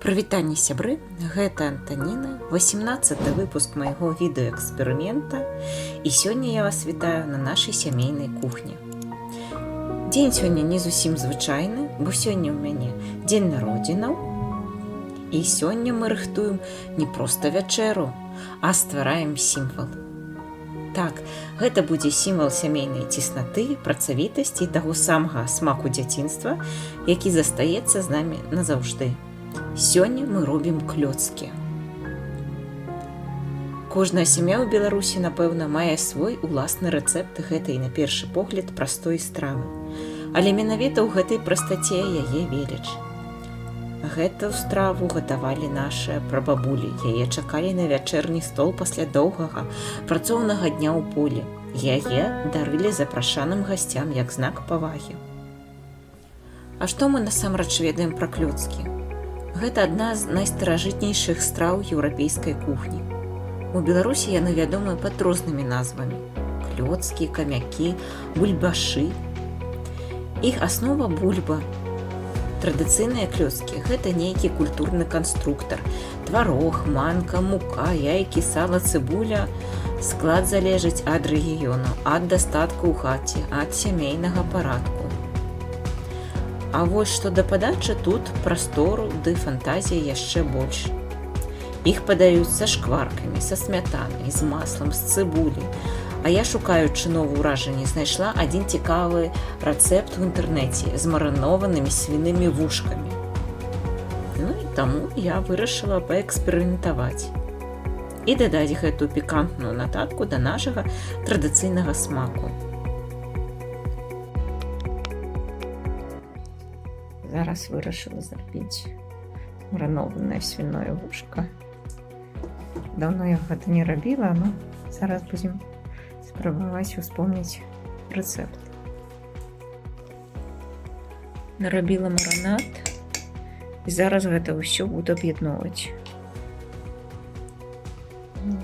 Прывітанне, сябры, гэта Антаніна, 18-й выпуск майго відэаэксперымента, і сёння я вас вітаю на нашай сямейнай кухні. Дзень сёння не зусім звычайны, бо сёння ў мяне дзень народзінаў, і сёння мы рыхтуем не проста вячэру, а ствараем сімвал. Так, гэта будзе сімвал сямейнай цеснаты, працавітасці і таго самага смаку дзяцінства, які застаецца з намі назаўжды. Сёння мы робім клёцкі. Кожная сям'я ў Беларусі, напэўна, мае свой уласны рэцэпт гэтай, на першы погляд, простой стравы. Але менавіта ў гэтай прастаце яе веліч. Гэту страву гатавалі нашыя прабабулі. Яе чакалі на вячэрні стол пасля доўгага працоўнага дня ў полі. Яе дарылі запрашаным гасцям як знак павагі. А што мы насамрэч ведаем пра клёцкі? Гэта адна з найстаражытнейшых страў еўрапейскай кухні. У Беларусі яны вядомыя пад рознымі назвамі: клёцкі, камякі, бульбашы. Іх аснова бульба. Традыцыйныя клёцкі – гэта нейкі культурны канструктар. Тварог, манка, мука, яйкі, сала, цыбуля. Склад залежыць ад рэгіёну, ад дастатку ў хаце, ад сямейнага парадку. А вось што да падачы, тут прастору ды фантазіі яшчэ больш. Іх падаюць са шкваркамі, са смятанай, з маслам, з цыбуляй. А я, шукаючы новыя ўражанні, знайшла адзін цікавы рэцэпт у інтэрнэце з марынованымі свінымі вушкамі. Ну і таму я вырашыла паэксперыментаваць і дадаць гэту пікантную нататку да нашага традыцыйнага смаку. Зараз вырашыла зрабіць марынованае свіное вушка. Даўно я гэта не рабіла, но зараз будзем спрабаваць успомніць рэцэпт. Нарабіла марынад і зараз гэта ўсё буду аб'ядноўваць.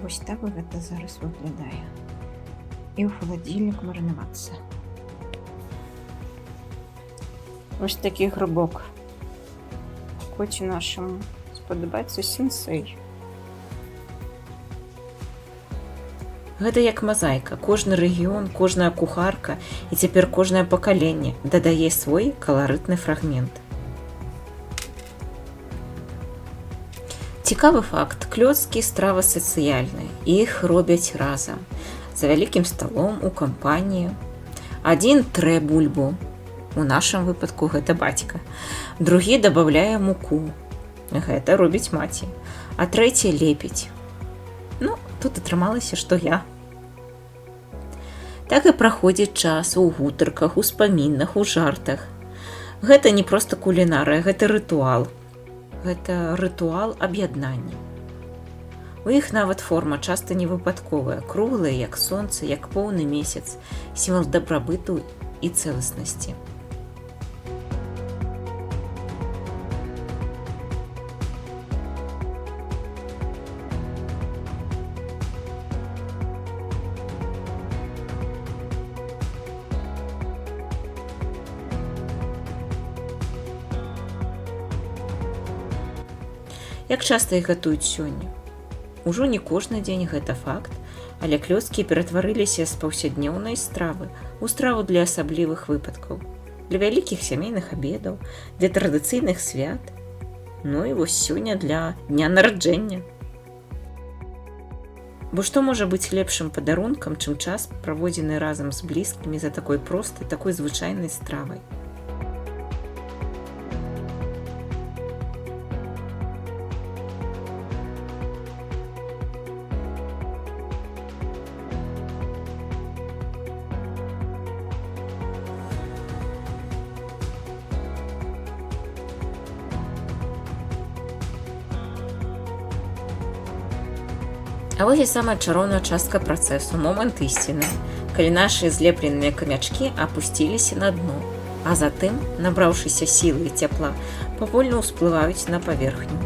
Вось так гэта зараз выглядае. І ў халадзільнік марынавацца. Ось такі грибок. Коці нашому сподобається сенсей. Гэта як мазаіка. Кожны рэгіён, кожная кухарка і цяпер кожнае пакаленне дадае свой каларытны фрагмент. Цікавы факт. Клёцкі – страва сацыяльная. Іх робяць разам. За вялікім сталом, у кампаніі. Адзін трэ бульбу. У нашым выпадку гэта бацька. Другі дабаўляе муку. Гэта робіць маці. А трэці лепіць. Ну, тут атрымалася, што я. Так і праходзіць час у гутарках, у спамінах, у жартах. Гэта не проста кулінарыя, гэта рытуал. Гэта рытуал аб'яднання. У іх нават форма часта не выпадковая, круглая, як сонца, як поўны месяц, сімвал дабрабыту і цэласнасці. Як часта іх гатуюць сёння? Ужо не кожны дзень, гэта факт, але клёцкі ператварыліся з паўсяднёўнай стравы ў страву для асаблівых выпадкаў, для вялікіх сямейных абедаў, для традыцыйных свят, ну і вось сёння для дня нараджэння. Бо што можа быць лепшым падарункам, чым час, праводзены разам з блізкімі за такой простай, такой звычайнай стравай? А вось і самая чароўная частка працэсу, момант ісціны, калі нашыя злепленыя камячкі апусціліся на дно, а затым, набраўшыся сілы і цяпла, павольна ўсплываюць на паверхню.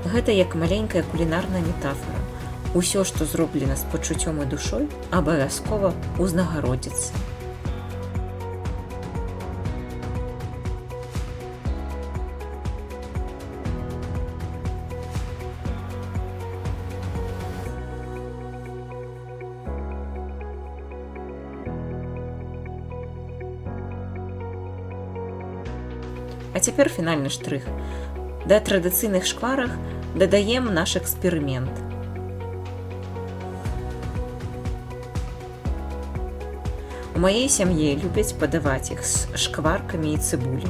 Гэта як маленькая кулінарная метафора. Усё, што зроблена з пачуццём і душой, абавязкова ўзнагародзіцца. А цяпер фінальны штрых. Да традыцыйных шкварак дадаем наш эксперымент. У маёй сям'і любяць падаваць іх з шкваркамі і цыбуляй.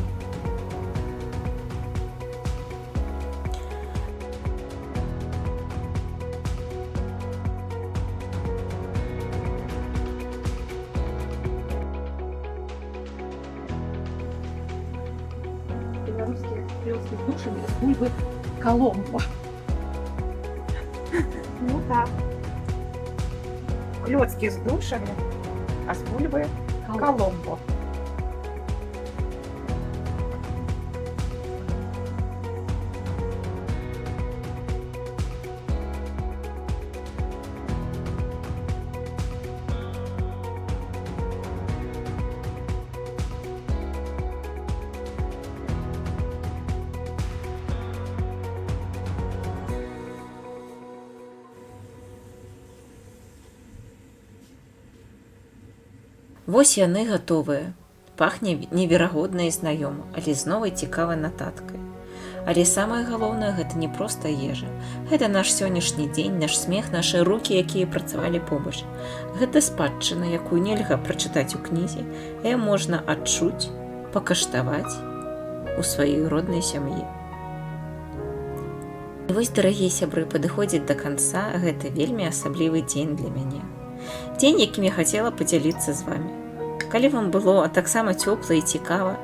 Белорусские клёцки с душами из бульбы Коломбо. Ну да. Клёцки с душами, а с бульбы Коломбо. Вось яны гатовыя. Пахне неверагодна і знаёма, але з новай цікавай нататкай. Але самае галоўнае, гэта не проста ежа. Гэта наш сённяшні дзень, наш смех, нашы рукі, якія працавалі побач. Гэта спадчына, якую нельга прачытаць у кнізе, яе можна адчуць, пакаштаваць у сваёй роднай сям'і. І вось, дарагія сябры, падыходзіць да канца гэта вельмі асаблівы дзень для мяне. Дзень, якім я хацела падзяліцца з вамі. Калі вам было таксама цёпла і цікава,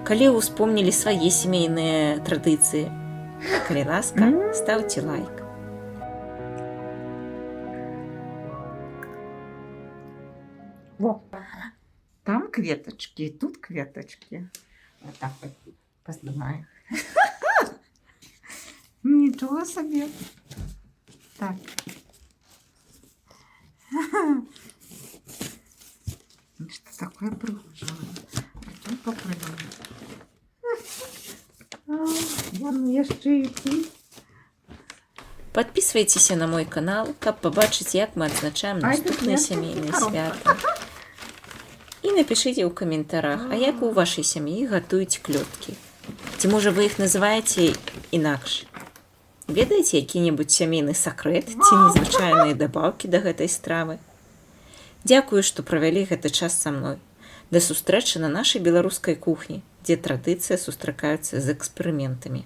калі вы ўспомнілі свае сямейныя традыцыі, калі ласка, стаўце лайк. Во. Там кветочки, тут кветочки. Вот так вот позднимаю. Ничего себе. Так. Что такое прыгучее? Потом попробуем. Вон яшчэ які. Падпісвайцеся на мой канал, каб пабачыць, як мы адзначаем наступныя сямейныя святы. І напішыце ў каментарах, а як у вашай сям'і гатуюць клёткі. Ці можа вы іх называеце інакш? Ведаеце які-небудзь сямейны сакрэт ці незвычайныя дабаўкі да гэтай стравы? Дзякую, што правялі гэты час са мной. Да сустрэчы на нашай беларускай кухні, дзе традыцыя сустракаюцца з эксперыментамі.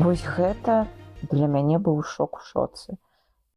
Вось гэта для мяне быў шок у шоцы.